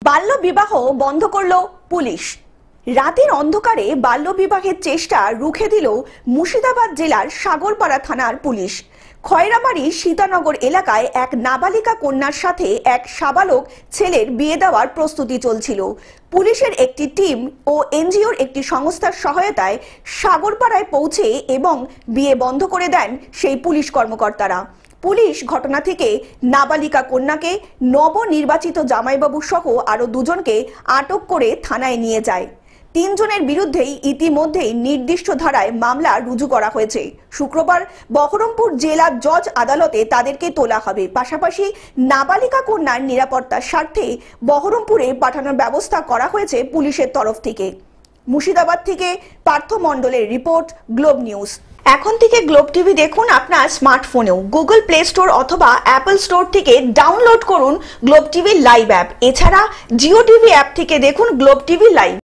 বাল্য বিবাহ বন্ধ করল পুলিশ। রাতের অন্ধকারে বাল্য বিবাহের চেষ্টা রুখে দিল মুর্শিদাবাদ জেলার সাগরপাড়া থানার পুলিশ। খয়রাবাড়ি সীতানগর এলাকায় এক নাবালিকা কন্যার সাথে এক সাবালক ছেলের বিয়ে দেওয়ার প্রস্তুতি চলছিল। পুলিশের একটি টিম ও এনজিওর একটি সংস্থার সহায়তায় সাগরপাড়ায় পৌঁছে এবং বিয়ে বন্ধ করে দেন সেই পুলিশ কর্মকর্তারা। পুলিশ ঘটনা থেকে নাবালিকা কন্যাকে নবনির্বাচিত জামাইবাবু সহ আরো দুজনকে আটক করে থানায় নিয়ে যায়। তিনজনের বিরুদ্ধেই ইতিমধ্যেই নির্দিষ্ট ধারায় মামলা রুজু করা হয়েছে। শুক্রবার বহরমপুর জেলা জজ আদালতে তাদেরকে তোলা হবে। পাশাপাশি নাবালিকা কন্যার নিরাপত্তার স্বার্থে বহরমপুরে পাঠানোর ব্যবস্থা করা হয়েছে পুলিশের তরফ থেকে। মুর্শিদাবাদ থেকে পার্থ মণ্ডলের রিপোর্ট, গ্লোব নিউজ। এখন থেকে গ্লোব টিভি দেখুন আপনার স্মার্টফোনেও। গুগল প্লে স্টোর অথবা অ্যাপল স্টোর থেকে ডাউনলোড করুন গ্লোব টিভি লাইভ অ্যাপ। এছাড়া জিও টিভি অ্যাপ থেকে দেখুন গ্লোব টিভি লাইভ।